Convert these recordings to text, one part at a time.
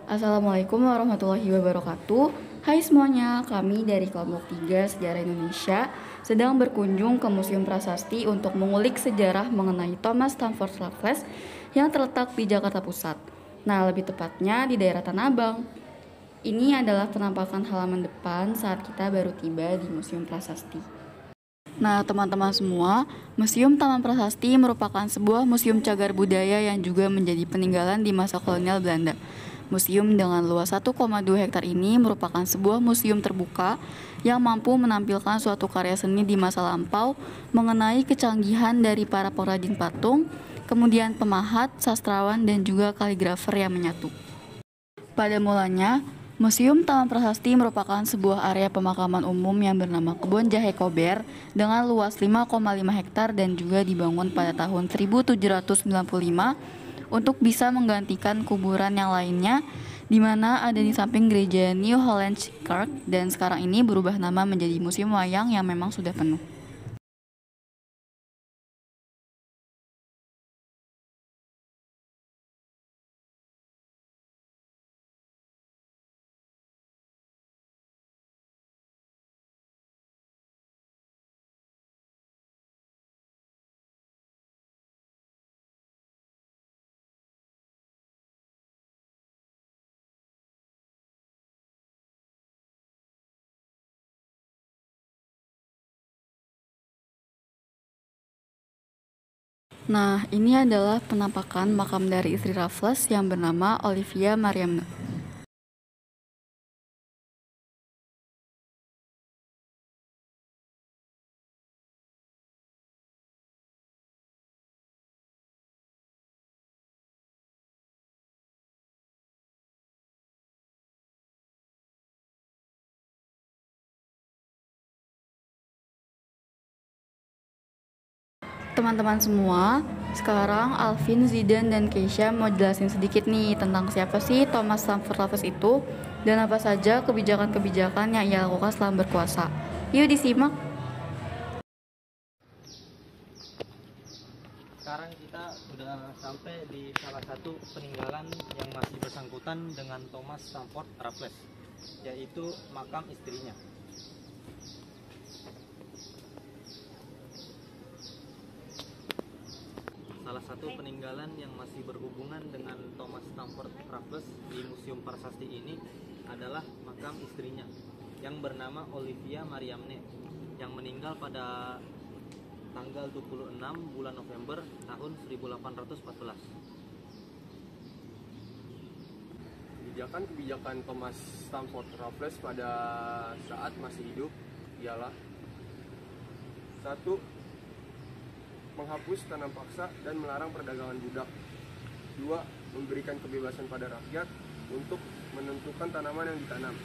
Assalamualaikum warahmatullahi wabarakatuh. Hai semuanya, kami dari kelompok 3 Sejarah Indonesia sedang berkunjung ke Museum Prasasti untuk mengulik sejarah mengenai Thomas Stamford Raffles yang terletak di Jakarta Pusat. Nah, lebih tepatnya di daerah Tanah Abang. Ini adalah penampakan halaman depan saat kita baru tiba di Museum Prasasti. Nah, teman-teman semua, Museum Taman Prasasti merupakan sebuah museum cagar budaya yang juga menjadi peninggalan di masa kolonial Belanda. Museum dengan luas 1,2 hektar ini merupakan sebuah museum terbuka yang mampu menampilkan suatu karya seni di masa lampau mengenai kecanggihan dari para pengrajin patung, kemudian pemahat, sastrawan, dan juga kaligrafer yang menyatu. Pada mulanya, Museum Taman Prasasti merupakan sebuah area pemakaman umum yang bernama Kebun Jahe Kober dengan luas 5,5 hektar dan juga dibangun pada tahun 1795 untuk bisa menggantikan kuburan yang lainnya di mana ada di samping gereja New Holland Kirk, dan sekarang ini berubah nama menjadi Museum Wayang yang memang sudah penuh. Nah, ini adalah penampakan makam dari istri Raffles yang bernama Olivia Mariamne. Teman-teman semua, sekarang Alvin, Zidan, dan Keisha mau jelasin sedikit nih tentang siapa sih Thomas Stamford Raffles itu dan apa saja kebijakan-kebijakan yang ia lakukan selama berkuasa. Yuk disimak. Sekarang kita sudah sampai di salah satu peninggalan yang masih bersangkutan dengan Thomas Stamford Raffles, yaitu makam istrinya. Salah satu peninggalan yang masih berhubungan dengan Thomas Stamford Raffles di Museum Prasasti ini adalah makam istrinya yang bernama Olivia Mariamne yang meninggal pada tanggal 26 bulan November tahun 1814. Kebijakan Thomas Stamford Raffles pada saat masih hidup ialah: 1. Menghapus tanam paksa dan melarang perdagangan budak. 2. Memberikan kebebasan pada rakyat untuk menentukan tanaman yang ditanam.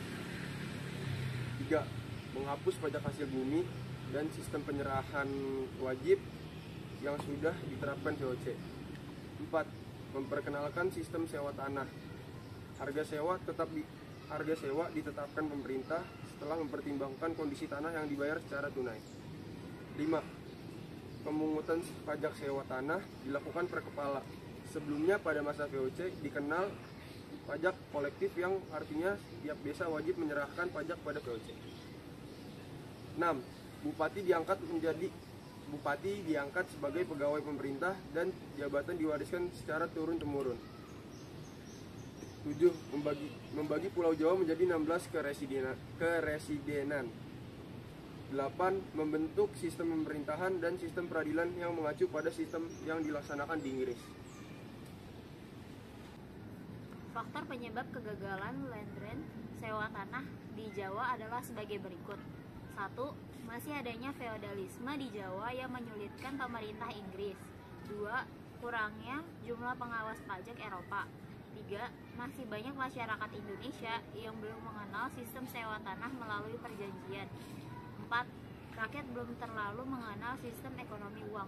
3. Menghapus pajak hasil bumi dan sistem penyerahan wajib yang sudah diterapkan VOC. 4. Memperkenalkan sistem sewa tanah. Harga sewa ditetapkan pemerintah setelah mempertimbangkan kondisi tanah yang dibayar secara tunai. 5. Pemungutan pajak sewa tanah dilakukan per kepala. Sebelumnya pada masa VOC dikenal pajak kolektif yang artinya setiap desa wajib menyerahkan pajak pada VOC. 6. Bupati diangkat sebagai pegawai pemerintah dan jabatan diwariskan secara turun-temurun. 7. Membagi Pulau Jawa menjadi 16 keresidenan. 8. Membentuk sistem pemerintahan dan sistem peradilan yang mengacu pada sistem yang dilaksanakan di Inggris. Faktor penyebab kegagalan land rent sewa tanah di Jawa adalah sebagai berikut. 1. Masih adanya feodalisme di Jawa yang menyulitkan pemerintah Inggris. 2. Kurangnya jumlah pengawas pajak Eropa. 3. Masih banyak masyarakat Indonesia yang belum mengenal sistem sewa tanah melalui perjanjian. 4. Rakyat belum terlalu mengenal sistem ekonomi uang.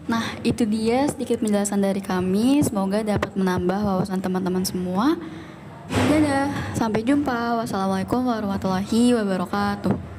Nah, itu dia sedikit penjelasan dari kami. Semoga dapat menambah wawasan teman-teman semua. Dadah, sampai jumpa. Wassalamualaikum warahmatullahi wabarakatuh.